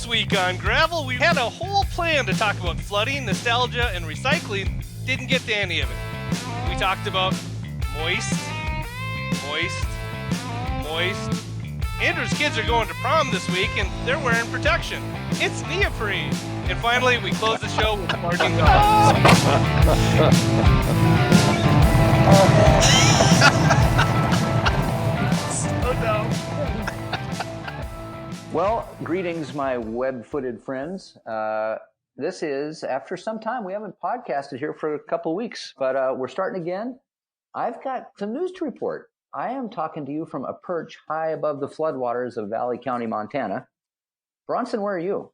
This week on Gravel, we had a whole plan to talk about flooding, nostalgia, and recycling. Didn't get to any of it. We talked about moist. Andrew's kids are going to prom this week, and they're wearing protection. It's neoprene. And finally, we close the show with barking dogs. So dumb. Well, greetings, my web-footed friends. This is, after some time, we haven't podcasted here for a couple of weeks, but we're starting again. I've got some news to report. I am talking to you from a perch high above the floodwaters of Valley County, Montana. Bronson, where are you?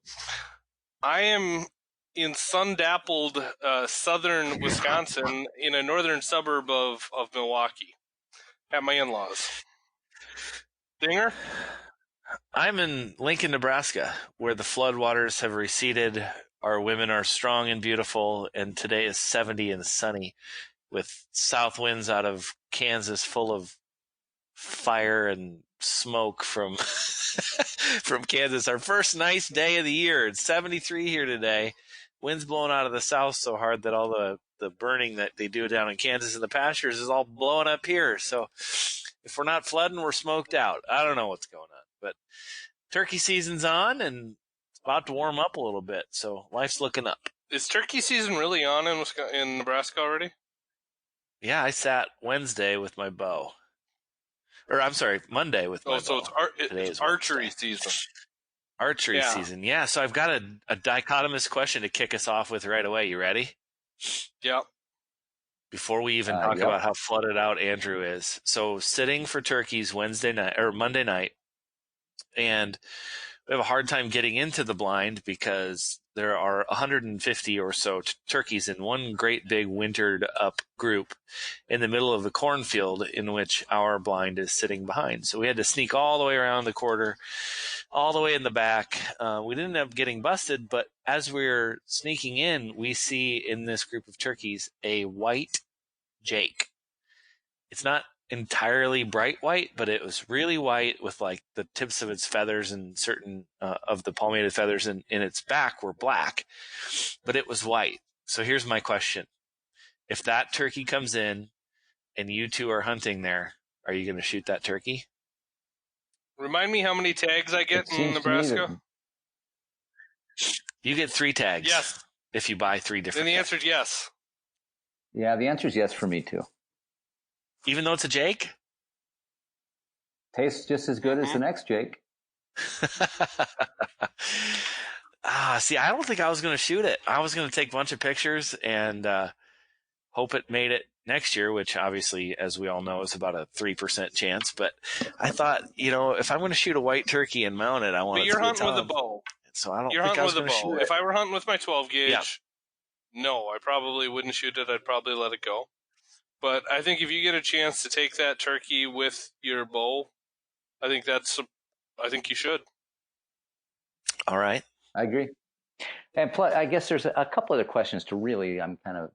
I am in sun-dappled southern Wisconsin in a northern suburb of Milwaukee at my in-laws. Dinger? I'm in Lincoln, Nebraska, where the floodwaters have receded. Our women are strong and beautiful, and today is 70 and sunny with south winds out of Kansas full of fire and smoke from from Kansas. Our first nice day of the year. It's 73 here today. Winds blowing out of the south so hard that all the burning that they do down in Kansas in the pastures is all blowing up here. So if we're not flooding, we're smoked out. I don't know what's going on. But turkey season's on, and it's about to warm up a little bit, so life's looking up. Is turkey season really on in Nebraska already? Yeah, I sat Wednesday with my bow. Or, I'm sorry, Monday with my bow. So it's archery season. Archery season, yeah. So I've got a dichotomous question to kick us off with right away. You ready? Yep. Before we even talk about how flooded out Andrew is. So sitting for turkeys Monday night, and we have a hard time getting into the blind because there are 150 or so turkeys in one great big wintered up group in the middle of the cornfield in which our blind is sitting behind. So we had to sneak all the way around the quarter, all the way in the back. We didn't end up getting busted, but as we're sneaking in, we see in this group of turkeys a white jake. It's not entirely bright white, but it was really white with like the tips of its feathers and certain of the palmated feathers in its back were black, but it was white. So here's my question. If that turkey comes in and you two are hunting there, are you going to shoot that turkey? Remind me how many tags I get in Nebraska? You get 3 tags. Yes. If you buy 3 different Then the tags. answer is yes. Yeah, the answer is yes for me too. Even though it's a jake? Tastes just as good as the next jake. See, I don't think I was going to shoot it. I was going to take a bunch of pictures and hope it made it next year, which obviously, as we all know, is about a 3% chance. But I thought, if I'm going to shoot a white turkey and mount it, I want it to be a hunting with a bow. So I don't think I was going to shoot it. If I were hunting with my 12 gauge, no, I probably wouldn't shoot it. I'd probably let it go. But I think if you get a chance to take that turkey with your bow, I think you should. All right. I agree. And plus, I guess there's a couple other questions to really, I'm kind of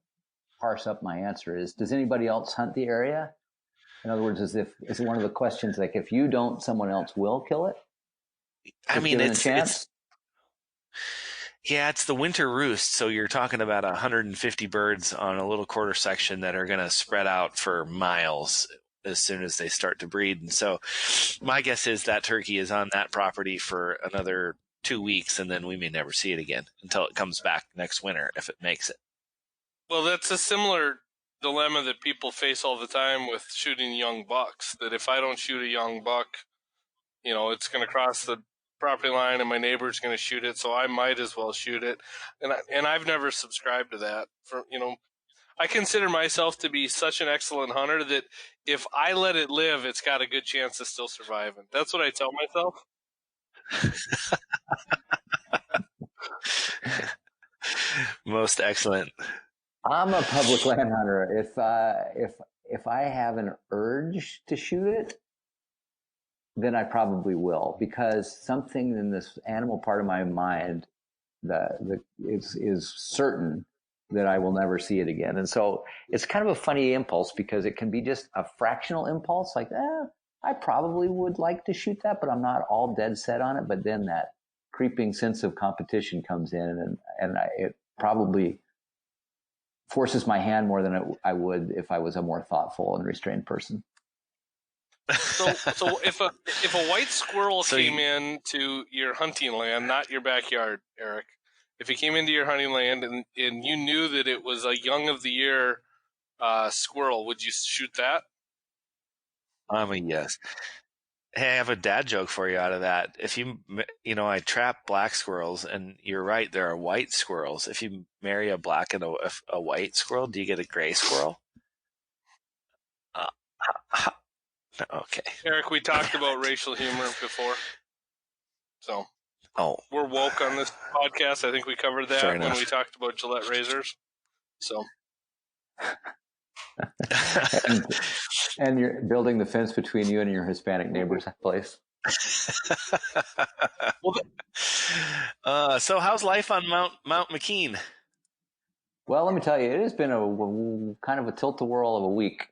parse up my answer is, does anybody else hunt the area? In other words, is it one of the questions like, if you don't, someone else will kill it? I mean, it's the winter roost. So you're talking about 150 birds on a little quarter section that are going to spread out for miles as soon as they start to breed. And so my guess is that turkey is on that property for another 2 weeks, and then we may never see it again until it comes back next winter, if it makes it. Well, that's a similar dilemma that people face all the time with shooting young bucks, that if I don't shoot a young buck, it's going to cross the property line and my neighbor's going to shoot it, so I might as well shoot it. And I've never subscribed to that. I consider myself to be such an excellent hunter that if I let it live, it's got a good chance of still surviving. That's what I tell myself. Most excellent. I'm a public land hunter. If I have an urge to shoot it, then I probably will, because something in this animal part of my mind that is certain that I will never see it again. And so it's kind of a funny impulse, because it can be just a fractional impulse, like, I probably would like to shoot that, but I'm not all dead set on it. But then that creeping sense of competition comes in, and it probably forces my hand more than I would if I was a more thoughtful and restrained person. So if a white squirrel came into your hunting land, not your backyard, Eric, if he came into your hunting land and you knew that it was a young of the year squirrel, would you shoot that? Yes. Hey, I have a dad joke for you out of that. If I trap black squirrels, and you're right, there are white squirrels. If you marry a black and a white squirrel, do you get a gray squirrel? Okay. Eric, we talked about racial humor before. So we're woke on this podcast. I think we covered that when we talked about Gillette razors. So and you're building the fence between you and your Hispanic neighbor's place. So how's life on Mount McKean? Well, let me tell you, it has been a kind of a tilt-a-whirl of a week.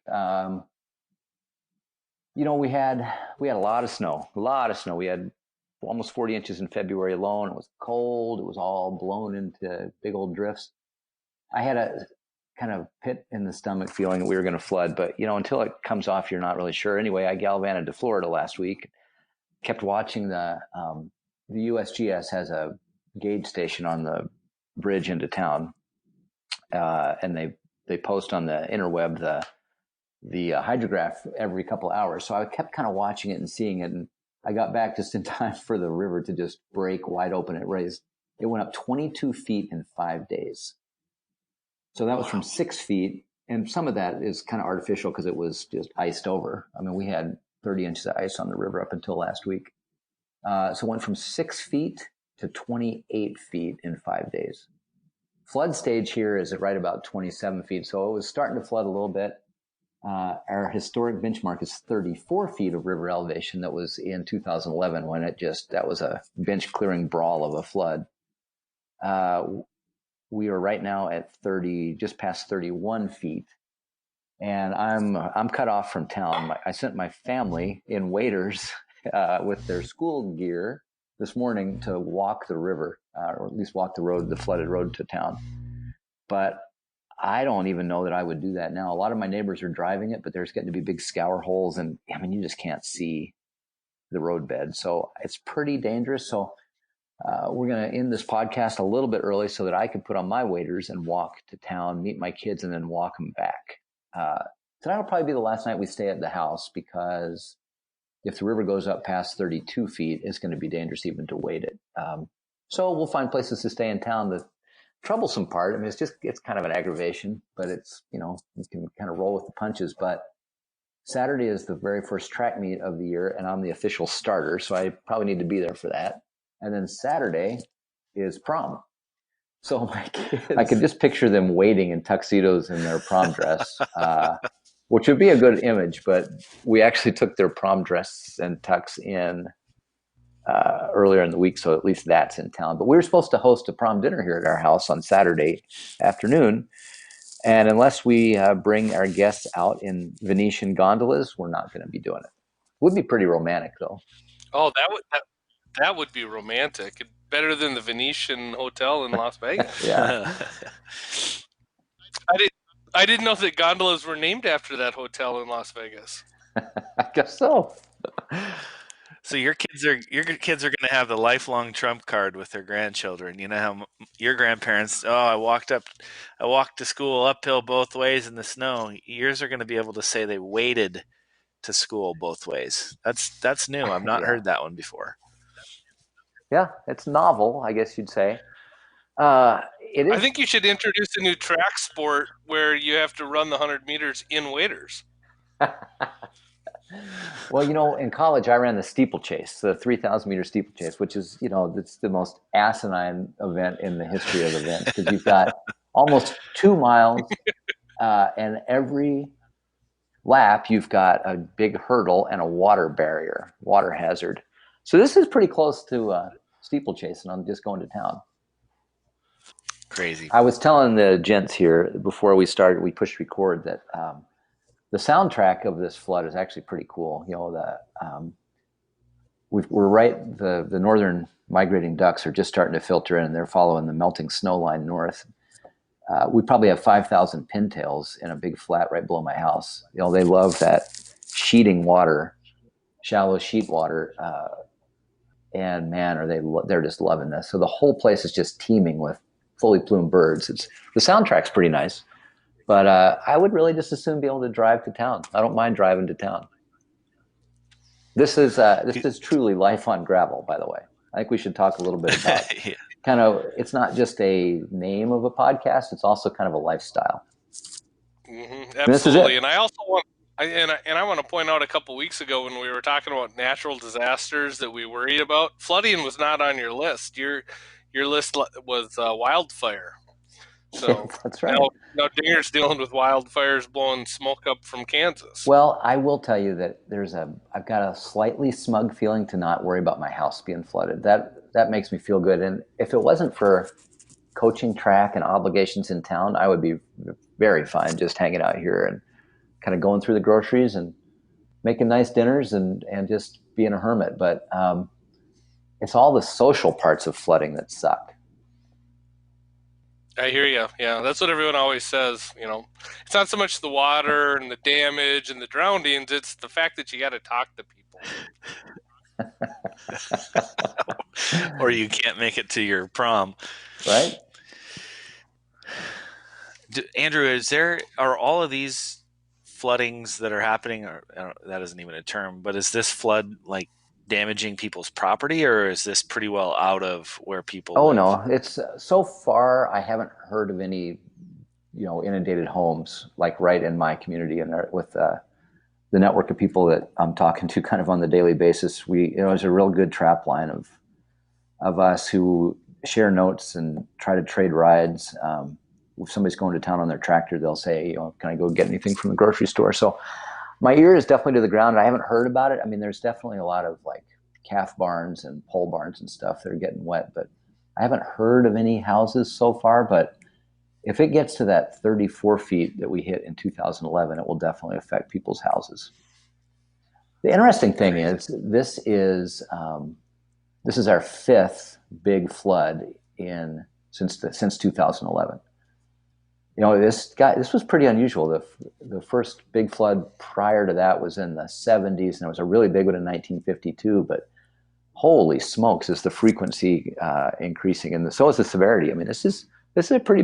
We had a lot of snow. We had almost 40 inches in February alone. It was cold. It was all blown into big old drifts. I had a kind of pit in the stomach feeling that we were going to flood, but until it comes off, you're not really sure. Anyway, I galvanized to Florida last week. Kept watching the USGS has a gauge station on the bridge into town, and they post on the interweb the hydrograph every couple of hours. So I kept kind of watching it and seeing it, and I got back just in time for the river to just break wide open. It went up 22 feet in 5 days. So that was from 6 feet, and some of that is kind of artificial because it was just iced over. I mean, we had 30 inches of ice on the river up until last week. So it went from 6 feet to 28 feet in 5 days. Flood stage here is at right about 27 feet. So it was starting to flood a little bit. Our historic benchmark is 34 feet of river elevation. That was in 2011 when that was a bench clearing brawl of a flood. We are right now at just past 31 feet. And I'm cut off from town. I sent my family in waders with their school gear this morning to walk the river, or at least walk the flooded road to town. But I don't even know that I would do that now. A lot of my neighbors are driving it, but there's getting to be big scour holes, and I mean, you just can't see the roadbed. So it's pretty dangerous. So we're going to end this podcast a little bit early so that I can put on my waders and walk to town, meet my kids, and then walk them back. Tonight will probably be the last night we stay at the house, because if the river goes up past 32 feet, it's going to be dangerous even to wade it. So we'll find places to stay in town. The troublesome part, I mean, it's kind of an aggravation, but it's, you can kind of roll with the punches. But Saturday is the very first track meet of the year, and I'm the official starter, so I probably need to be there for that. And then Saturday is prom. So my kids, I could just picture them waiting in tuxedos in their prom dress, which would be a good image. But we actually took their prom dress and tux in earlier in the week, so at least that's in town. But we were supposed to host a prom dinner here at our house on Saturday afternoon. And unless we bring our guests out in Venetian gondolas, we're not going to be doing it. Would be pretty romantic, though. Oh, that would be romantic. Better than the Venetian Hotel in Las Vegas. Yeah. I didn't know that gondolas were named after that hotel in Las Vegas. I guess so. So your kids are going to have the lifelong trump card with their grandchildren. You know how your grandparents, I walked to school uphill both ways in the snow. Yours are going to be able to say they waded to school both ways. That's new. I've not heard that one before. Yeah, it's novel, I guess you'd say. It is. I think you should introduce a new track sport where you have to run the 100 meters in waders. Well, in college, I ran the steeplechase, the 3,000-meter steeplechase, which is, it's the most asinine event in the history of events, because you've got almost 2 miles, and every lap you've got a big hurdle and a water hazard. So this is pretty close to steeplechase, and I'm just going to town. Crazy. I was telling the gents here before we pushed record, that the soundtrack of this flood is actually pretty cool. We're right, the northern migrating ducks are just starting to filter in, and they're following the melting snow line north. We probably have 5,000 pintails in a big flat right below my house. They love that sheeting water, shallow sheet water, and man, they're just loving this. So the whole place is just teeming with fully plumed birds. The soundtrack's pretty nice, but I would really just as soon be able to drive to town. I don't mind driving to town. This is truly life on gravel, by the way. I think we should talk a little bit about yeah. kind of, it's not just a name of a podcast, it's also kind of a lifestyle. Mm-hmm, absolutely. And I also want I want to point out a couple weeks ago when we were talking about natural disasters that we worried about, flooding was not on your list. Your list was wildfire. So that's right. Now Dinger's dealing with wildfires blowing smoke up from Kansas. Well, I will tell you that I've got a slightly smug feeling to not worry about my house being flooded. That makes me feel good. And if it wasn't for coaching track and obligations in town, I would be very fine just hanging out here and kind of going through the groceries and making nice dinners and just being a hermit. But it's all the social parts of flooding that suck. I hear you. Yeah, that's what everyone always says. It's not so much the water and the damage and the drownings; it's the fact that you got to talk to people. Or you can't make it to your prom, right? Andrew, are all of these floodings that are happening, or that isn't even a term, but is this flood like damaging people's property, or is this pretty well out of where people live? No, it's so far I haven't heard of any inundated homes like right in my community, and with the network of people that I'm talking to kind of on the daily basis. There's a real good trap line of us who share notes and try to trade rides. If somebody's going to town on their tractor, they'll say, can I go get anything from the grocery store? So my ear is definitely to the ground. I haven't heard about it. I mean, there's definitely a lot of like calf barns and pole barns and stuff that are getting wet, but I haven't heard of any houses so far. But if it gets to that 34 feet that we hit in 2011, it will definitely affect people's houses. The interesting thing is this is our fifth big flood since 2011. This was pretty unusual. The first big flood prior to that was in the 70s, and it was a really big one in 1952. But holy smokes, is the frequency increasing, and so is the severity. I mean, it's a pretty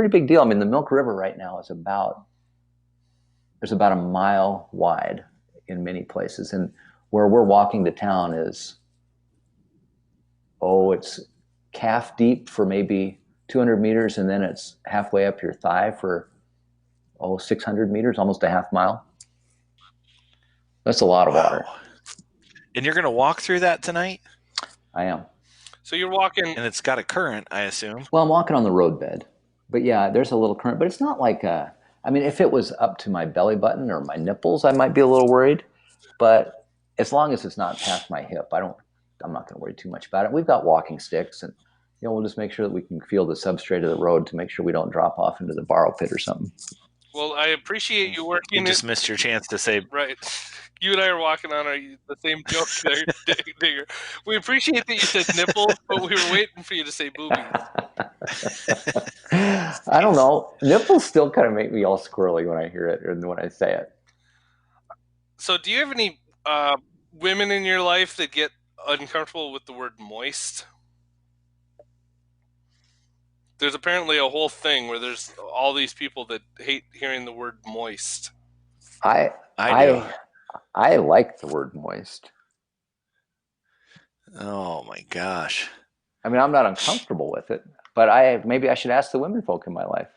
big deal. I mean, the Milk River right now is about a mile wide in many places, and where we're walking to town is it's calf deep for maybe 200 meters, and then it's halfway up your thigh for 600 meters, almost a half mile. That's a lot of water. And you're going to walk through that tonight? I am. So you're walking, and it's got a current, I assume. Well, I'm walking on the roadbed, but yeah, there's a little current, but it's not like if it was up to my belly button or my nipples, I might be a little worried, but as long as it's not past my hip, I'm not going to worry too much about it. We've got walking sticks, and we'll just make sure that we can feel the substrate of the road to make sure we don't drop off into the borrow pit or something. Well, I appreciate you working. You just missed your chance to say. Right. You and I are walking on the same joke there, Digger. We appreciate that you said nipples, but we were waiting for you to say boobies. I don't know. Nipples still kind of make me all squirrely when I hear it or when I say it. So do you have any women in your life that get uncomfortable with the word moist? There's apparently a whole thing where there's all these people that hate hearing the word moist. I like the word moist. Oh my gosh. I mean, I'm not uncomfortable with it, but maybe I should ask the women folk in my life.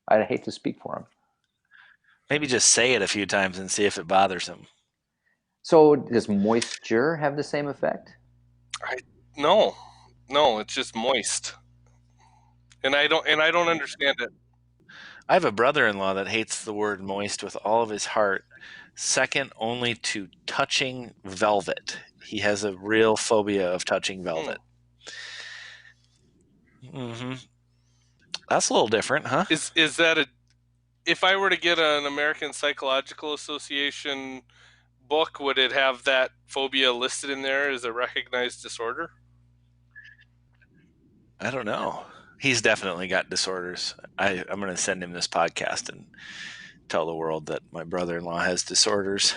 I'd hate to speak for them. Maybe just say it a few times and see if it bothers them. So does moisture have the same effect? No, it's just moist. And I don't understand it. I have a brother-in-law that hates the word moist with all of his heart, second only to touching velvet. He has a real phobia of touching velvet. Mm-hmm. That's a little different, huh? Is that if I were to get an American Psychological Association book, would it have that phobia listed in there as a recognized disorder? I don't know. He's definitely got disorders. I'm going to send him this podcast and tell the world that my brother-in-law has disorders.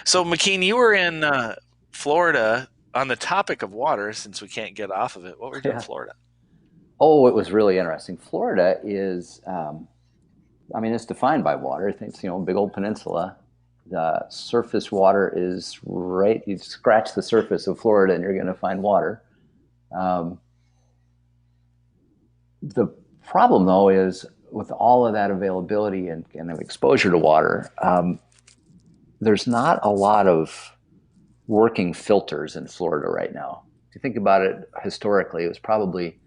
So, McKean, you were in Florida on the topic of water, since we can't get off of it. What were you doing in Yeah. Florida? Oh, it was really interesting. Florida is, I mean, it's defined by water. It's, a big old peninsula. The surface water is right, you scratch the surface of Florida and you're going to find water. Um, the problem, though, is with all of that availability and exposure to water, there's not a lot of working filters in Florida right now. If you think about it historically, it was probably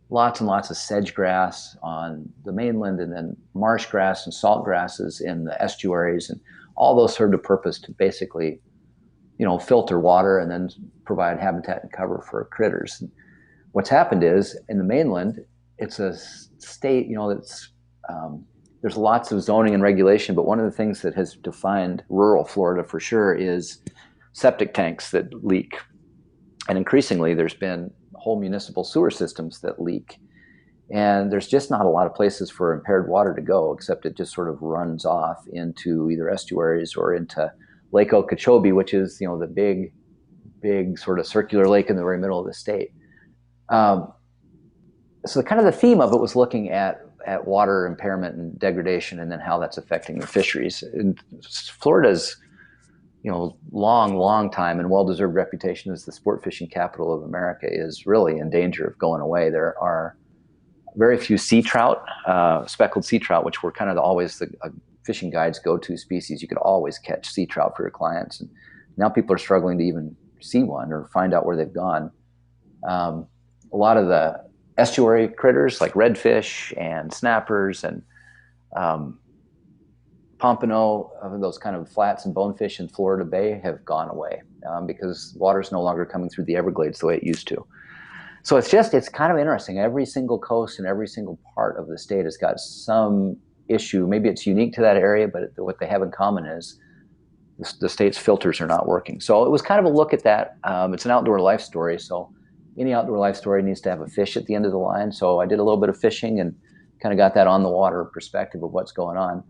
lots and lots of sedge grass on the mainland, and then marsh grass and salt grasses in the estuaries, and all those served a purpose to basically, filter water and then provide habitat and cover for critters. And what's happened is in the mainland, it's a state, that's there's lots of zoning and regulation, but one of the things that has defined rural Florida for sure is septic tanks that leak. And increasingly, there's been whole municipal sewer systems that leak. And there's just not a lot of places for impaired water to go, except it just sort of runs off into either estuaries or into Lake Okeechobee, which is, the big sort of circular lake in the very middle of the state. So kind of the theme of it was looking at water impairment and degradation, and then how that's affecting the fisheries. And Florida's, long time and well-deserved reputation as the sport fishing capital of America is really in danger of going away. There are very few sea trout, speckled sea trout, which were kind of always the fishing guides' go-to species. You could always catch sea trout for your clients, and now people are struggling to even see one or find out where they've gone. A lot of the estuary critters like redfish and snappers and pompano, those kind of flats and bonefish in Florida Bay have gone away because water's no longer coming through the Everglades the way it used to. So it's kind of interesting. Every single coast and every single part of the state has got some issue. Maybe it's unique to that area, but what they have in common is the state's filters are not working. So it was kind of a look at that. It's an outdoor life story. So any outdoor life story needs to have a fish at the end of the line. So I did a little bit of fishing and kind of got that on the water perspective of what's going on.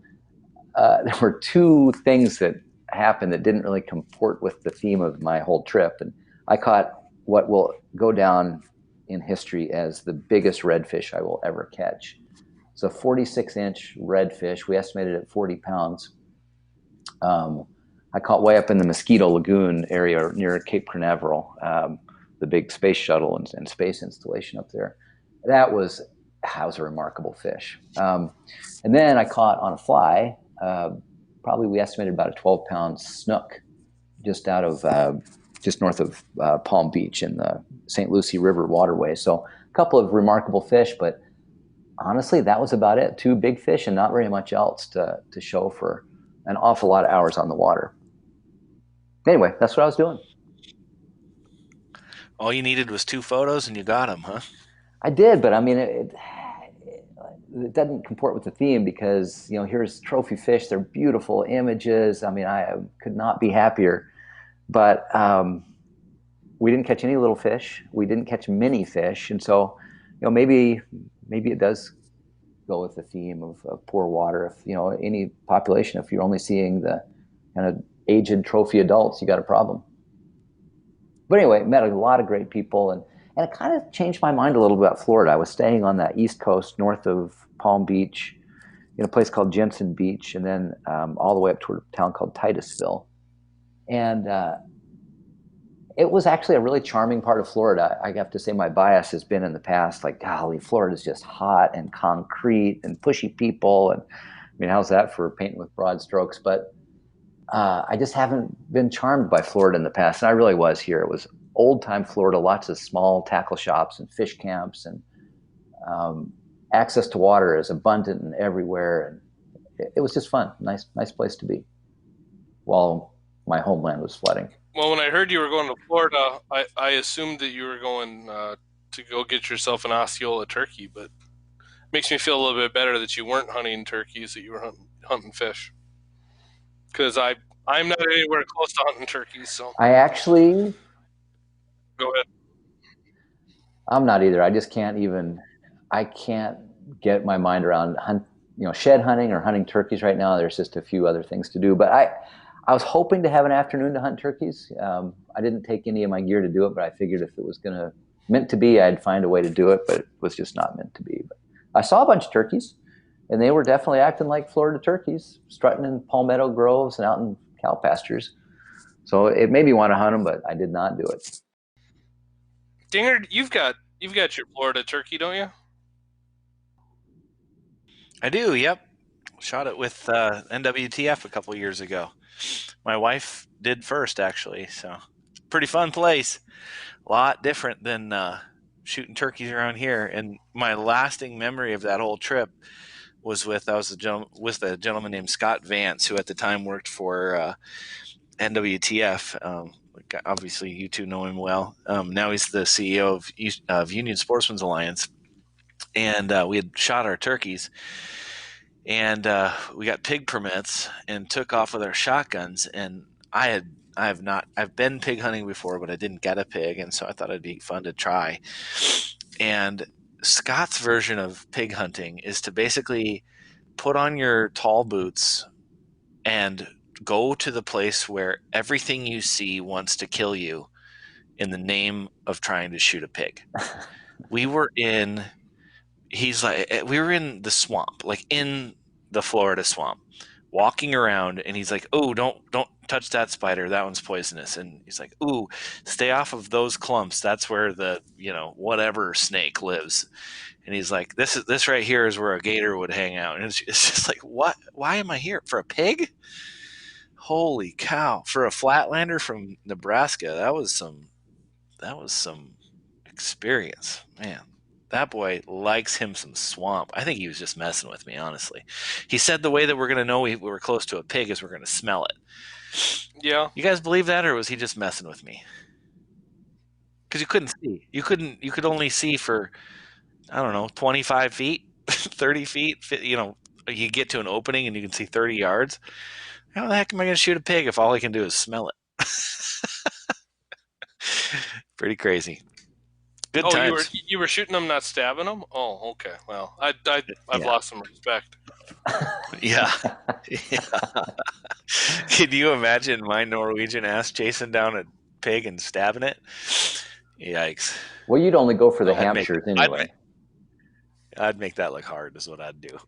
There were two things that happened that didn't really comport with the theme of my whole trip. And I caught what will go down in history as the biggest redfish I will ever catch. It's a 46-inch redfish. We estimated at 40 pounds. I caught way up in the Mosquito Lagoon area near Cape Canaveral, the big space shuttle and space installation up there. That was a remarkable fish. And then I caught on a fly, probably we estimated about a 12-pound snook just north of Palm Beach in the St. Lucie River waterway. So a couple of remarkable fish, but honestly, that was about it. Two big fish and not very much else to show for an awful lot of hours on the water. Anyway, that's what I was doing. All you needed was 2 photos and you got them, huh? I did, but I mean, it doesn't comport with the theme because, here's trophy fish. They're beautiful images. I mean, I could not be happier. But we didn't catch any little fish. We didn't catch many fish. And so, maybe it does go with the theme of poor water. If, any population, if you're only seeing the kind of aged trophy adults, you got a problem. But anyway, met a lot of great people, and it kind of changed my mind a little bit about Florida. I was staying on that East Coast north of Palm Beach in a place called Jensen Beach, and then all the way up to a town called Titusville. And it was actually a really charming part of Florida. I have to say my bias has been in the past, like, golly, Florida's just hot and concrete and pushy people. And I mean, how's that for painting with broad strokes? But I just haven't been charmed by Florida in the past. And I really was here. It was old time Florida, lots of small tackle shops and fish camps, and access to water is abundant and everywhere. And it was just fun. Nice place to be while my homeland was flooding. Well, when I heard you were going to Florida, I assumed that you were going to go get yourself an Osceola turkey, but it makes me feel a little bit better that you weren't hunting turkeys, that you were hunting fish. Because I'm not anywhere close to hunting turkeys, so. I actually... Go ahead. I'm not either. I just can't even. I can't get my mind around shed hunting or hunting turkeys right now. There's just a few other things to do. But I was hoping to have an afternoon to hunt turkeys. I didn't take any of my gear to do it, but I figured if it was meant to be, I'd find a way to do it. But it was just not meant to be. But I saw a bunch of turkeys, and they were definitely acting like Florida turkeys, strutting in palmetto groves and out in cow pastures. So it made me want to hunt them, but I did not do it. Dinger, you've got your Florida turkey, don't you? I do. Yep, shot it with NWTF a couple years ago. My wife did first, actually. So pretty fun place. A lot different than shooting turkeys around here. And my lasting memory of that whole trip was with a gentleman named Scott Vance, who at the time worked for NWTF. Obviously, you two know him well. Now he's the CEO of Union Sportsman's Alliance. And we had shot our turkeys. And we got pig permits and took off with our shotguns. And I've been pig hunting before, but I didn't get a pig. And so I thought it'd be fun to try. And Scott's version of pig hunting is to basically put on your tall boots and go to the place where everything you see wants to kill you in the name of trying to shoot a pig. We were in the swamp, like in the Florida swamp, walking around, and he's like, "Oh, don't touch that spider. That one's poisonous." And he's like, "Ooh, stay off of those clumps. That's where the, whatever snake lives." And he's like, "This right here is where a gator would hang out." And it's just like, "What? Why am I here? For a pig? Holy cow. For a flatlander from Nebraska, that was some experience, man." That boy likes him some swamp. I think he was just messing with me, honestly. He said the way that we're going to know we were close to a pig is we're going to smell it. Yeah. You guys believe that, or was he just messing with me? Because you couldn't see. You could only see for, I don't know, 25 feet, 30 feet. You get to an opening and you can see 30 yards. How the heck am I going to shoot a pig if all I can do is smell it? Pretty crazy. Good times. You were shooting them, not stabbing them? Oh, okay. Well, I've lost some respect. Yeah. Can you imagine my Norwegian ass chasing down a pig and stabbing it? Yikes. Well, you'd only go for the Hampshires anyway. I'd make that look hard is what I'd do.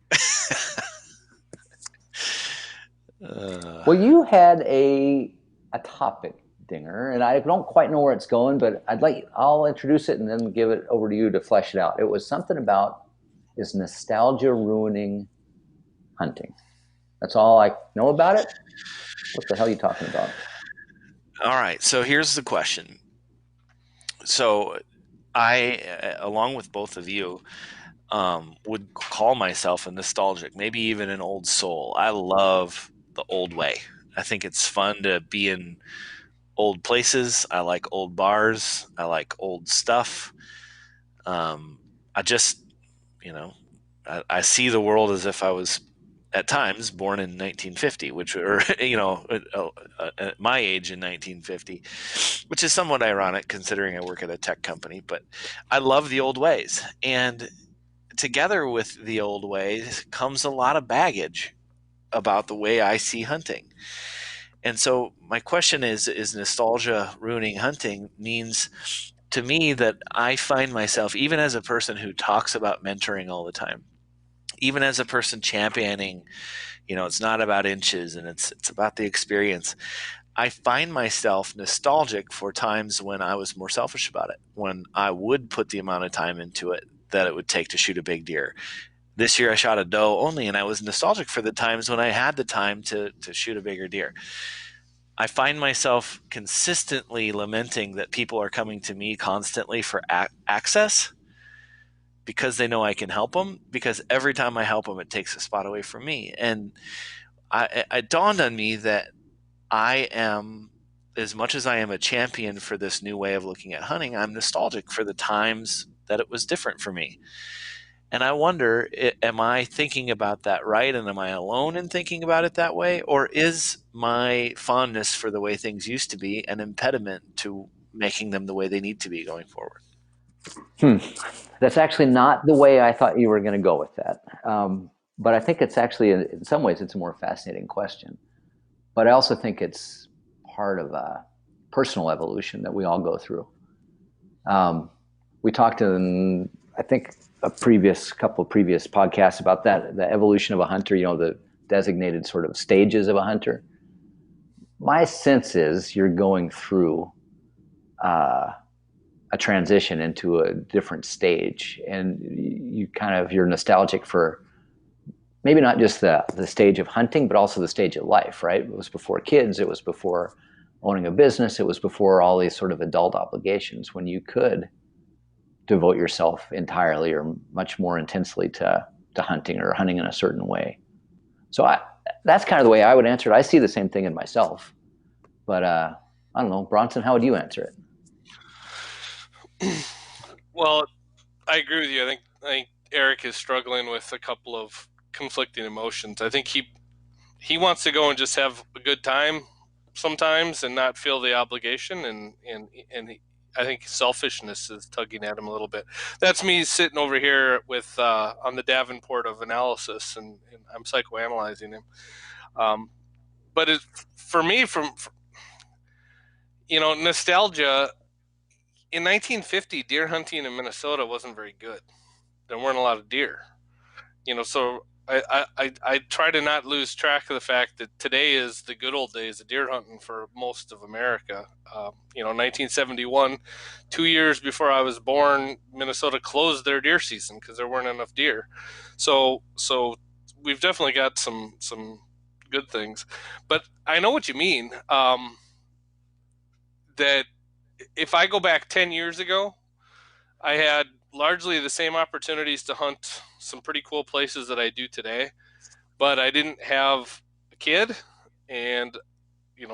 Well, you had a topic, Dinger, and I don't quite know where it's going, but I'll introduce it and then give it over to you to flesh it out. It was something about, is nostalgia ruining hunting? That's all I know about it. What the hell are you talking about? All right, so here's the question. So I, along with both of you, would call myself a nostalgic, maybe even an old soul. I love the old way. I think it's fun to be in old places. I like old bars. I like old stuff. I just, I see the world as if I was at times born in 1950, which, or, at my age in 1950, which is somewhat ironic considering I work at a tech company, but I love the old ways. And together with the old ways comes a lot of baggage about the way I see hunting. And so my question is nostalgia ruining hunting means to me that I find myself, even as a person who talks about mentoring all the time, even as a person championing, it's not about inches and it's about the experience. I find myself nostalgic for times when I was more selfish about it, when I would put the amount of time into it that it would take to shoot a big deer. This year I shot a doe only, and I was nostalgic for the times when I had the time to shoot a bigger deer. I find myself consistently lamenting that people are coming to me constantly for access because they know I can help them, because every time I help them, it takes a spot away from me. And it dawned on me that I am, as much as I am a champion for this new way of looking at hunting, I'm nostalgic for the times that it was different for me. And I wonder, am I thinking about that right? And am I alone in thinking about it that way? Or is my fondness for the way things used to be an impediment to making them the way they need to be going forward? That's actually not the way I thought you were going to go with that. But I think it's actually, in some ways, it's a more fascinating question. But I also think it's part of a personal evolution that we all go through. We talked in, I think, couple of previous podcasts about that, the evolution of a hunter, the designated sort of stages of a hunter. My sense is you're going through a transition into a different stage, and you're nostalgic for maybe not just the stage of hunting, but also the stage of life, right? It was before kids, it was before owning a business, it was before all these sort of adult obligations, when you could devote yourself entirely or much more intensely to hunting, or hunting in a certain way. So that's kind of the way I would answer it. I see the same thing in myself, but I don't know, Bronson, how would you answer it? Well, I agree with you. I think Eric is struggling with a couple of conflicting emotions. I think he wants to go and just have a good time sometimes and not feel the obligation, and I think selfishness is tugging at him a little bit. That's me sitting over here with on the davenport of analysis, and I'm psychoanalyzing him. But for me, from nostalgia, in 1950, deer hunting in Minnesota wasn't very good. There weren't a lot of deer. So I try to not lose track of the fact that today is the good old days of deer hunting for most of America. 1971, 2 years before I was born, Minnesota closed their deer season because there weren't enough deer. So we've definitely got some good things, but I know what you mean. That if I go back 10 years ago, I had largely the same opportunities to hunt some pretty cool places that I do today, but I didn't have a kid. And,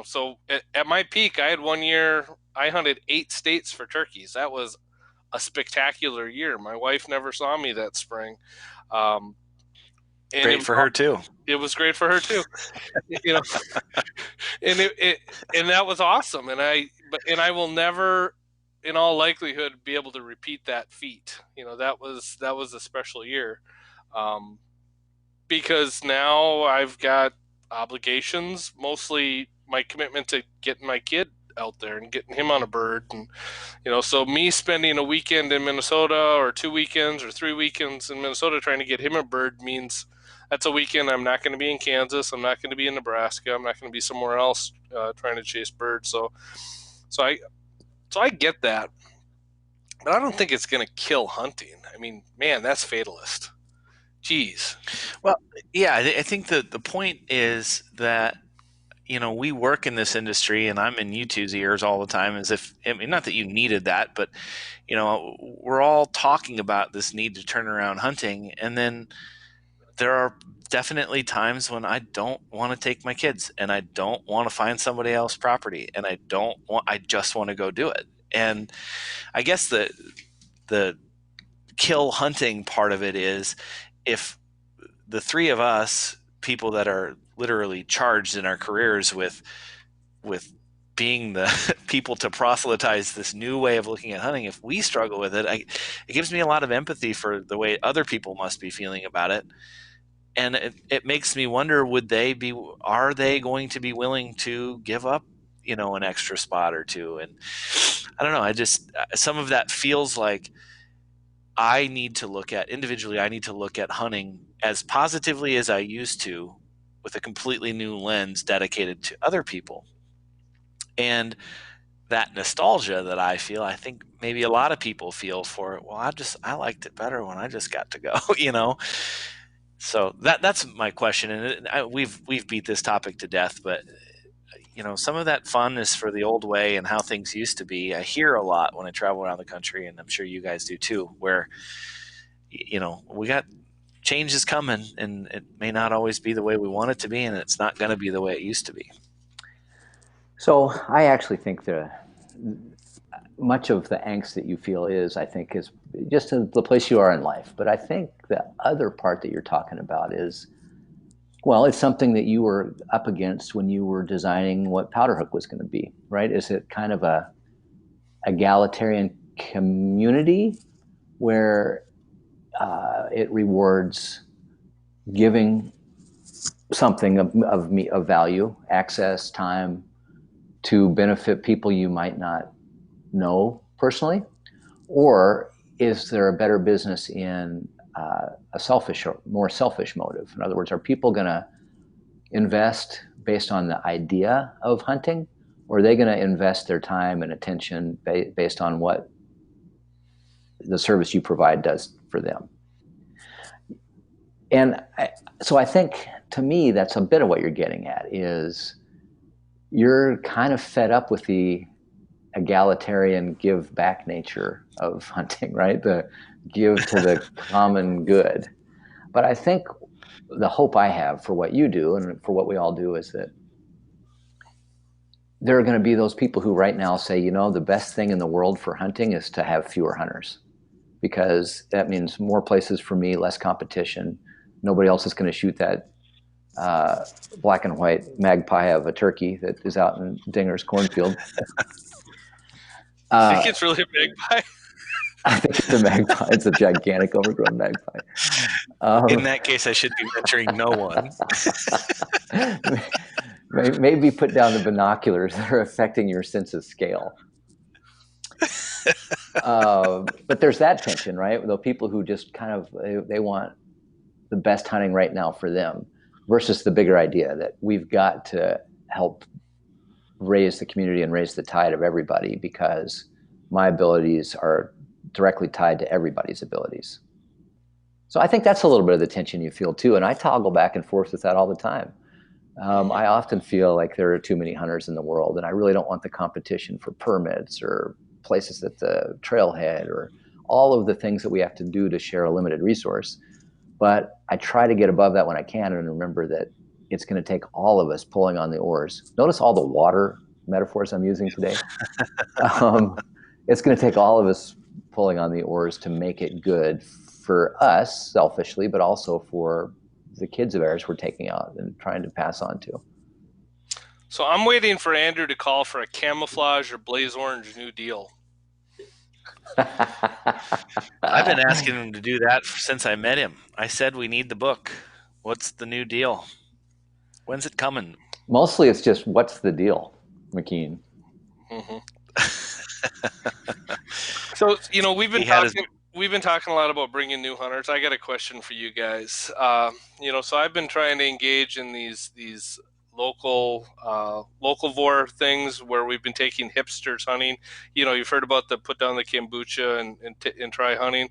so at my peak, I had 1 year, I hunted 8 states for turkeys. That was a spectacular year. My wife never saw me that spring. And great for her too. It was great for her too. And and that was awesome. And I will never, in all likelihood, be able to repeat that feat. That was a special year, because now I've got obligations, mostly my commitment to getting my kid out there and getting him on a bird. And so me spending a weekend in Minnesota, or 2 weekends or 3 weekends in Minnesota trying to get him a bird, means that's a weekend I'm not going to be in Kansas, I'm not going to be in Nebraska, I'm not going to be somewhere else trying to chase birds. So I get that, but I don't think it's going to kill hunting. I mean, man, that's fatalist. Jeez. Well, yeah, I think the point is that we work in this industry, and I'm in you two's ears all the time, as if, I mean, not that you needed that, but we're all talking about this need to turn around hunting, and then there are definitely times when I don't want to take my kids, and I don't want to find somebody else's property, and I just want to go do it. And I guess the kill hunting part of it is, if the three of us, people that are literally charged in our careers with being the people to proselytize this new way of looking at hunting, if we struggle with it, it gives me a lot of empathy for the way other people must be feeling about it. And it makes me wonder, are they going to be willing to give up, an extra spot or two? And I don't know, some of that feels like I need to look at hunting as positively as I used to, with a completely new lens dedicated to other people. And that nostalgia that I feel, I think maybe a lot of people feel for it. Well, I liked it better when I just got to go, So that's my question. And we've beat this topic to death, but some of that fun is for the old way and how things used to be. I hear a lot when I travel around the country, and I'm sure you guys do too, where we got change is coming, and it may not always be the way we want it to be, and it's not going to be the way it used to be. So I actually think much of the angst that you feel is just the place you are in life. But I think the other part that you're talking about is, well, it's something that you were up against when you were designing what Powderhook was going to be, right? Is it kind of a egalitarian community where it rewards giving something of value, access, time, to benefit people you might not know personally? Or is there a better business in a selfish or more selfish motive? In other words, are people going to invest based on the idea of hunting, or are they going to invest their time and attention based on what the service you provide does for them? And so I think, to me, that's a bit of what you're getting at, is you're kind of fed up with the egalitarian give back nature of hunting, right? The give to the common good. But I think the hope I have for what you do and for what we all do is that there are going to be those people who right now say, the best thing in the world for hunting is to have fewer hunters, because that means more places for me, less competition. Nobody else is going to shoot that black and white magpie of a turkey that is out in Dinger's cornfield. I think it's really a magpie. I think it's a magpie. It's a gigantic overgrown magpie. In that case, I should be mentoring no one. Maybe put down the binoculars that are affecting your sense of scale. But there's that tension, right? The people who just kind of, they want the best hunting right now for them, versus the bigger idea that we've got to help raise the community and raise the tide of everybody, because my abilities are directly tied to everybody's abilities. So I think that's a little bit of the tension you feel too. And I toggle back and forth with that all the time. I often feel like there are too many hunters in the world, and I really don't want the competition for permits or places at the trailhead or all of the things that we have to do to share a limited resource. But I try to get above that when I can and remember that it's going to take all of us pulling on the oars. Notice all the water metaphors I'm using today. It's going to take all of us pulling on the oars to make it good for us selfishly, but also for the kids of ours we're taking out and trying to pass on to. So I'm waiting for Andrew to call for a camouflage or blaze orange New Deal. I've been asking him to do that since I met him. I said we need the book. What's the new deal? When's it coming? Mostly it's just, what's the deal, McKean? Mm-hmm. So, we've been talking a lot about bringing new hunters. I got a question for you guys. So I've been trying to engage in these local vor things where we've been taking hipsters hunting. You've heard about the put down the kombucha and try hunting.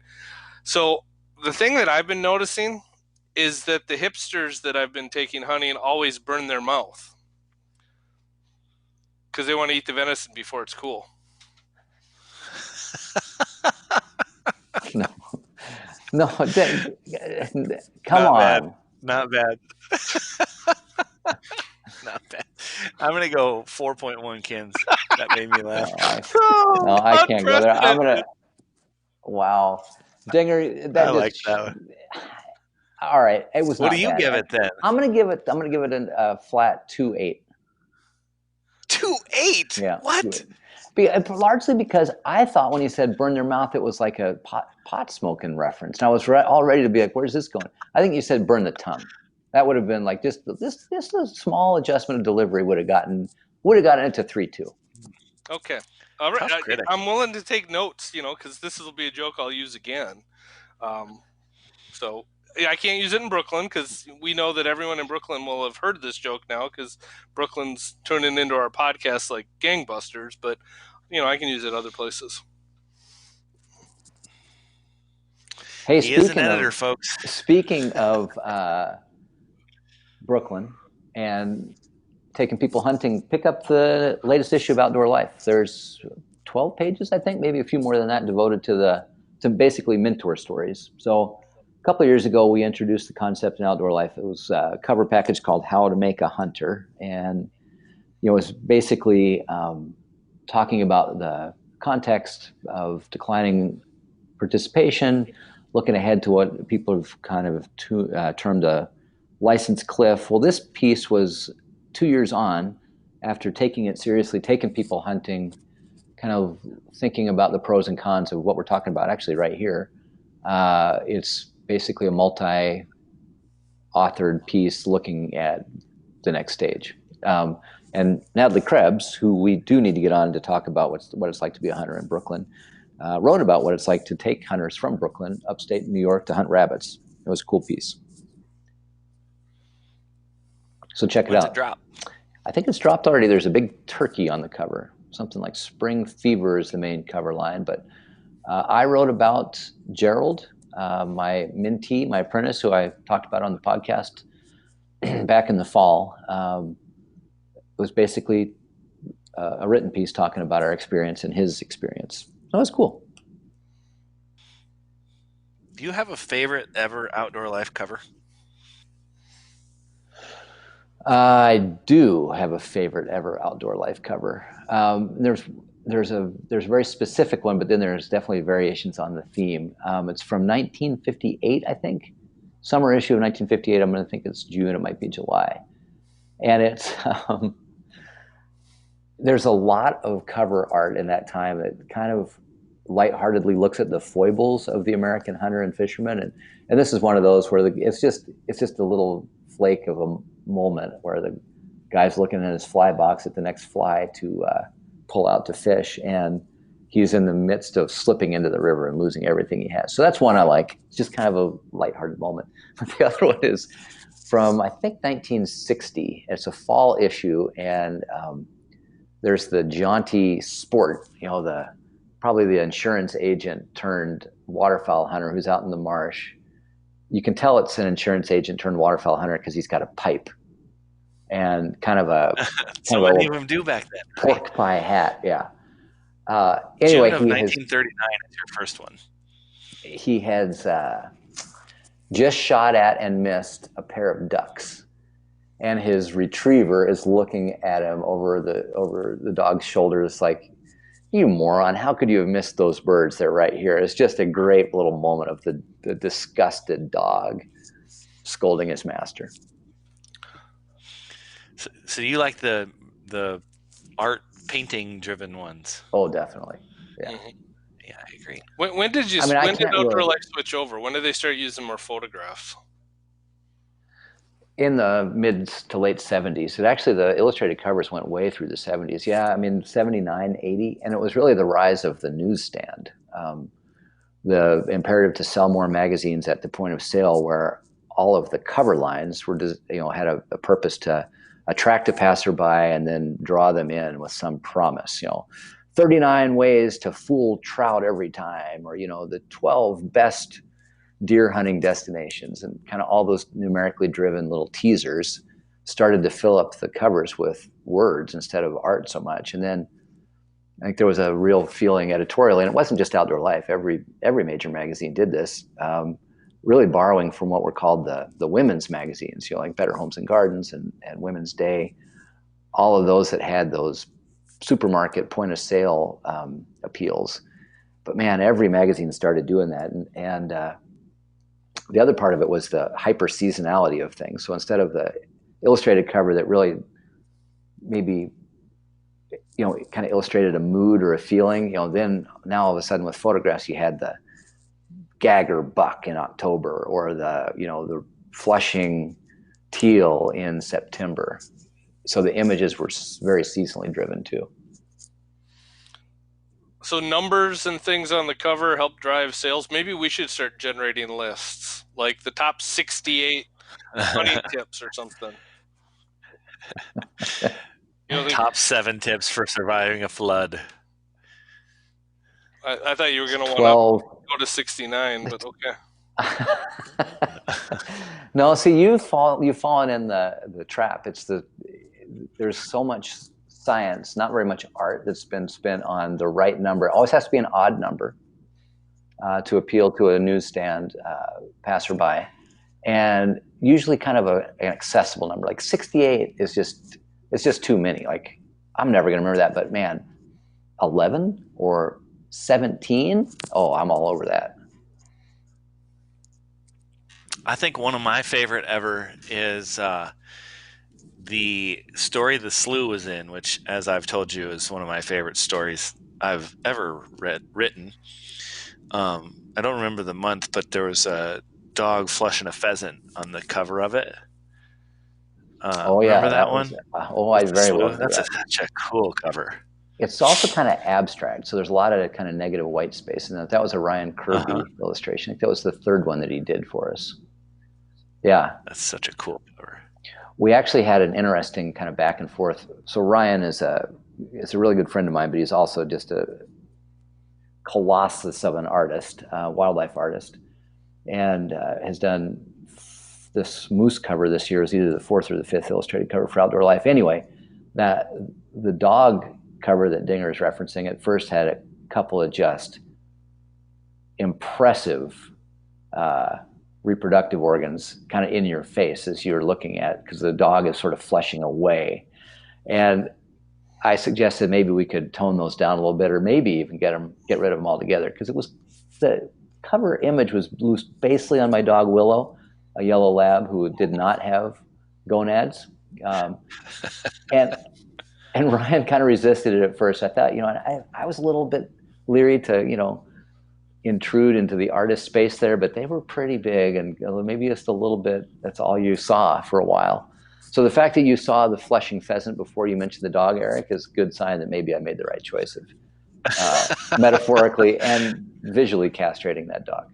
So the thing that I've been noticing is that the hipsters that I've been taking hunting always burn their mouth because they want to eat the venison before it's cool. No, come on. Not bad. Not bad. I'm going to go 4.1 Kins. That made me laugh. No, I can't go there. I'm going to, wow. Dinger, that I like that one. All right. It was what not do you bad. give it then? I'm going to give it a flat 2.8. 2.8? Yeah. What? 2.8. Largely because I thought when he said burn their mouth, it was like a pot smoking reference. And I was all ready to be like, where's this going? I think you said burn the tongue. That would have been like just a small adjustment of delivery would have gotten it to 3.2. Okay. All right. I'm willing to take notes, because this will be a joke I'll use again. So I can't use it in Brooklyn because we know that everyone in Brooklyn will have heard this joke now because Brooklyn's turning into our podcast like gangbusters. But, I can use it other places. Hey, he is an editor, folks. Speaking of Brooklyn and taking people hunting, pick up the latest issue of Outdoor Life. There's 12 pages, I think, maybe a few more than that, devoted to basically mentor stories. So a couple of years ago, we introduced the concept in Outdoor Life. It was a cover package called How to Make a Hunter. And, it was basically talking about the context of declining participation, looking ahead to what people have kind of termed a license cliff. Well, this piece was 2 years on after taking it seriously, taking people hunting, kind of thinking about the pros and cons of what we're talking about, actually right here, it's basically a multi-authored piece looking at the next stage. And Natalie Krebs, who we do need to get on to talk about what it's like to be a hunter in Brooklyn, wrote about what it's like to take hunters from Brooklyn, upstate New York, to hunt rabbits. It was a cool piece. So check it out. When's it drop? I think it's dropped already. There's a big turkey on the cover. Something like Spring Fever is the main cover line. But I wrote about Gerald, my mentee, my apprentice, who I talked about on the podcast back in the fall. It was basically a written piece talking about our experience and his experience. So it was cool. Do you have a favorite ever Outdoor Life cover? I do have a favorite ever Outdoor Life cover. There's a very specific one, but then there's definitely variations on the theme. It's from 1958, I think. Summer issue of 1958. I'm going to think it's June. It might be July. And it's there's a lot of cover art in that time that kind of lightheartedly looks at the foibles of the American hunter and fisherman. And this is one of those where it's just a little flake of a moment where the guy's looking in his fly box at the next fly to pull out to fish, and he's in the midst of slipping into the river and losing everything he has. So that's one I like. It's just kind of a lighthearted moment. But the other one is from, I think, 1960. It's a fall issue, and there's the jaunty sport, probably the insurance agent turned waterfowl hunter who's out in the marsh. You can tell it's an insurance agent turned waterfowl hunter because he's got a pipe and kind of a so what do you do back then? Pork pie hat, yeah. Anyway, June of 1939 is your first one. He has just shot at and missed a pair of ducks, and his retriever is looking at him over the dog's shoulders like, "You moron! How could you have missed those birds? They're right here." It's just a great little moment of the disgusted dog scolding his master. So you like the art painting driven ones? Oh, definitely. Yeah. Mm-hmm. Yeah, I agree. When did Outdoor Life switch over? When did they start using more photographs? In the mid to late 70s. The illustrated covers went way through the 70s. Yeah, 79, 80. And it was really the rise of the newsstand. The imperative to sell more magazines at the point of sale, where all of the cover lines were, had a purpose to attract a passerby and then draw them in with some promise. 39 ways to fool trout every time, or, the 12 best deer hunting destinations, and kind of all those numerically driven little teasers started to fill up the covers with words instead of art so much. And then I think there was a real feeling editorially, and it wasn't just Outdoor Life. Every major magazine did this, really borrowing from what were called the women's magazines, like Better Homes and Gardens and Women's Day, all of those that had those supermarket point of sale appeals. But man, every magazine started doing that, and the other part of it was the hyper seasonality of things. So instead of the illustrated cover that really maybe, kind of illustrated a mood or a feeling, then now all of a sudden with photographs, you had the Gagger buck in October, or the Flushing teal in September. So the images were very seasonally driven too. So numbers and things on the cover help drive sales. Maybe we should start generating lists, like the top 68 hunting tips or something. Top 7 tips for surviving a flood. I thought you were going to want to go to 69, but okay. No, see, you've fallen in the trap. There's so much science, not very much art, that's been spent on the right number. It always has to be an odd number to appeal to a newsstand passerby, and usually kind of an accessible number. Like 68 is just too many. Like, I'm never going to remember that, but man, 11 or 17, oh, I'm all over that. I think one of my favorite ever is the story the slough was in, which, as I've told you, is one of my favorite stories I've ever written. I don't remember the month, but there was a dog flushing a pheasant on the cover of it. Oh yeah, remember that was. one? I very well do That's that. such a cool cover. It's also kind of abstract, so there's a lot of kind of negative white space in that. That was a Ryan Kirby illustration. I think that was the third one that he did for us. Yeah, that's such a cool cover. We actually had an interesting kind of back and forth. So Ryan is a really good friend of mine, but he's also just a colossus of an artist, wildlife artist, and has done this moose cover this year is either the fourth or the fifth illustrated cover for Outdoor Life. Anyway, that the dog cover that Dinger is referencing at first had a couple of just impressive reproductive organs kind of in your face as you're looking at it, because the dog is sort of fleshing away. And I suggested maybe we could tone those down a little bit, or maybe even get rid of them altogether, because the cover image was basically on my dog Willow, a yellow lab who did not have gonads, and Ryan kind of resisted it at first. I thought, I was a little bit leery to intrude into the artist space there, but they were pretty big, and maybe just a little bit, that's all you saw for a while. So the fact that you saw the flushing pheasant before you mentioned the dog, Eric, is a good sign that maybe I made the right choice of metaphorically and visually castrating that dog.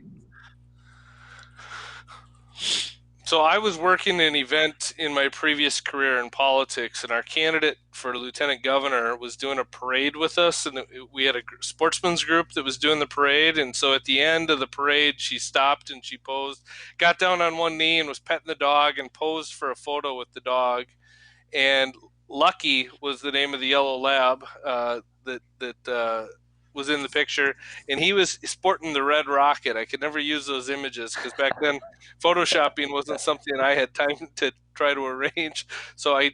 So I was working an event in my previous career in politics, and our candidate for lieutenant governor was doing a parade with us, and we had a sportsman's group that was doing the parade. And so at the end of the parade, she stopped and she posed, got down on one knee and was petting the dog and posed for a photo with the dog. And Lucky was the name of the yellow lab that was in the picture, and he was sporting the red rocket. I could never use those images because back then photoshopping wasn't something I had time to try to arrange. So I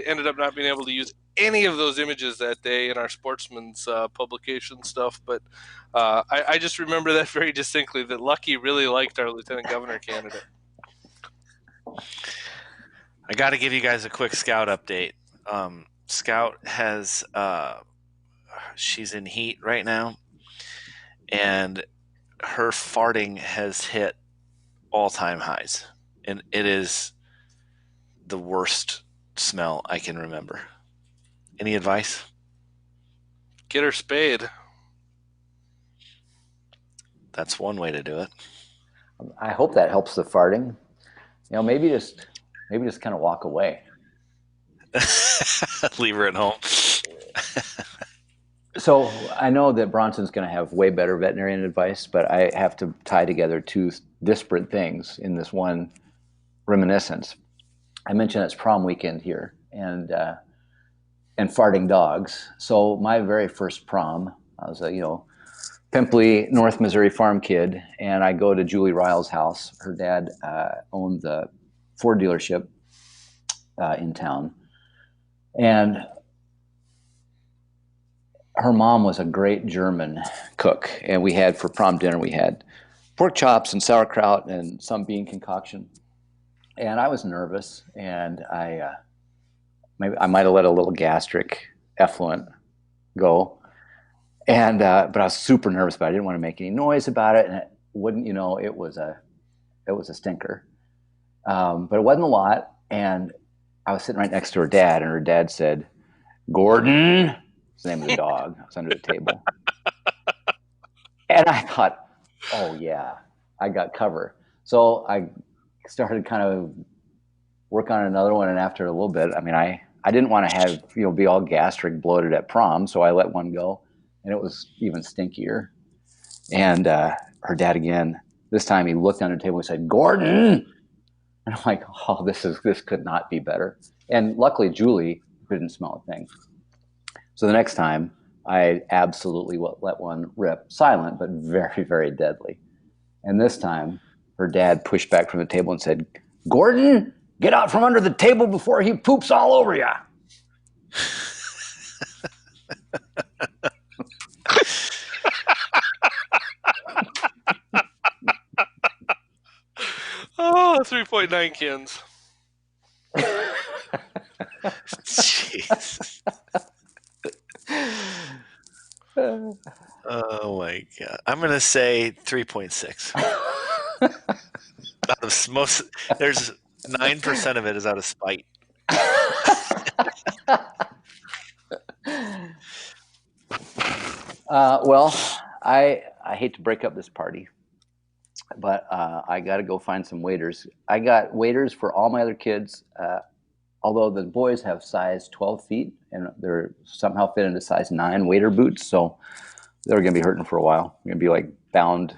ended up not being able to use any of those images that day in our sportsman's publication stuff. But I just remember that very distinctly, that Lucky really liked our lieutenant governor candidate. I got to give you guys a quick Scout update. Scout has she's in heat right now, and her farting has hit all-time highs, and it is the worst smell I can remember. Any advice? Get her spayed. That's one way to do it. I hope that helps the farting. Maybe just kind of walk away. Leave her at home. So I know that Bronson's going to have way better veterinarian advice, but I have to tie together two disparate things in this one reminiscence. I mentioned it's prom weekend here, and farting dogs. So my very first prom, I was a pimply North Missouri farm kid, and I go to Julie Ryle's house. Her dad owned the Ford dealership in town, and her mom was a great German cook, and we had, for prom dinner, we had pork chops and sauerkraut and some bean concoction. And I was nervous, and I might have let a little gastric effluent go, and but I was super nervous about it. I didn't want to make any noise about it, and it wouldn't, it was a stinker, but it wasn't a lot. And I was sitting right next to her dad, and her dad said, "Gordon." The name of the dog. I was under the table. And I thought, oh yeah, I got cover. So I started kind of work on another one, and after a little bit, I didn't want to have, be all gastric bloated at prom, so I let one go, and it was even stinkier. And her dad again, this time he looked under the table and said, "Gordon." And I'm like, oh, this could not be better. And luckily Julie couldn't smell a thing. So the next time, I absolutely let one rip, silent, but very, very deadly. And this time, her dad pushed back from the table and said, "Gordon, get out from under the table before he poops all over you." Oh, 3.9 kins. Jeez. I'm going to say 3.6. There's 9% of it is out of spite. Well, I hate to break up this party, but I got to go find some waders. I got waders for all my other kids, although the boys have size 12 feet, and they're somehow fit into size 9 wader boots, so they're going to be hurting for a while. They're going to be like bound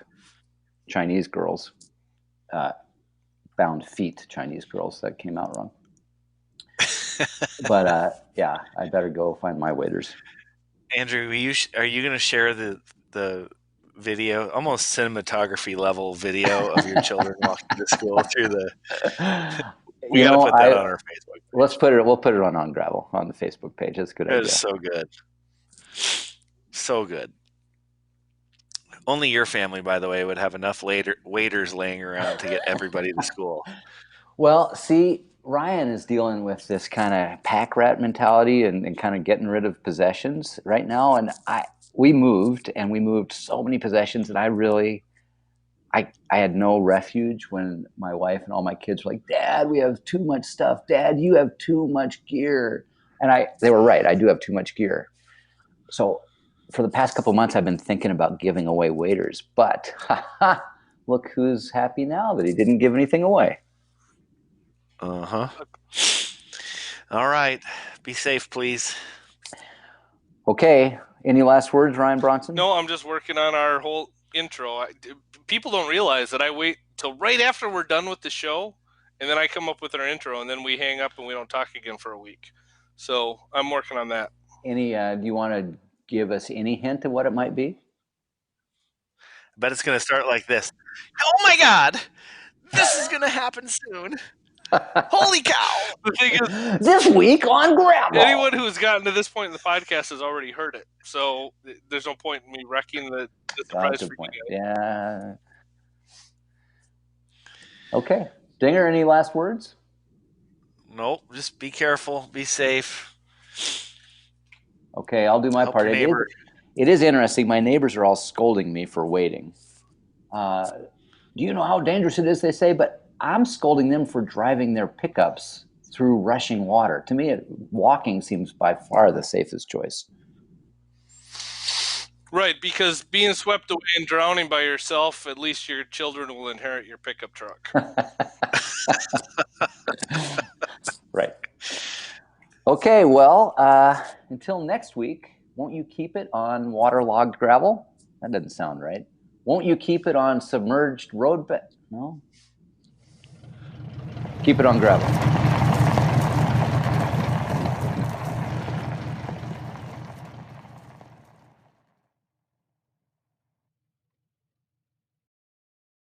Chinese girls, bound feet Chinese girls. That came out wrong. But yeah, I better go find my waders. Andrew, are you going to share the video, almost cinematography level video of your children walking to school through the? We got to put that on our Facebook page. We'll put it on Gravel on the Facebook page. That's a good idea. It is so good, so good. Only your family, by the way, would have enough waiters laying around to get everybody to school. Well, see, Ryan is dealing with this kind of pack rat mentality and kind of getting rid of possessions right now. And we moved so many possessions, and I had no refuge when my wife and all my kids were like, "Dad, we have too much stuff. Dad, you have too much gear." And they were right. I do have too much gear. So for the past couple of months, I've been thinking about giving away waders, but look who's happy now that he didn't give anything away. Uh-huh. All right. Be safe, please. Okay. Any last words, Ryan Bronson? No, I'm just working on our whole intro. People don't realize that I wait till right after we're done with the show, and then I come up with our intro, and then we hang up and we don't talk again for a week. So I'm working on that. Do you want to give us any hint of what it might be? I bet it's going to start like this. Oh my God! This is going to happen soon. Holy cow! The thing is, this week on Gravel. Anyone who's gotten to this point in the podcast has already heard it, so there's no point in me wrecking the surprise for you guys. Yeah. Okay, Dinger. Any last words? Nope. Just be careful. Be safe. Okay, I'll do my part. It is interesting. My neighbors are all scolding me for waiting. Do you know how dangerous it is? They say, but I'm scolding them for driving their pickups through rushing water. To me, walking seems by far the safest choice. Right, because being swept away and drowning by yourself, at least your children will inherit your pickup truck. Right. Okay, well, until next week, won't you keep it on waterlogged gravel? That doesn't sound right. Won't you keep it on submerged roadbed? No? Keep it on gravel.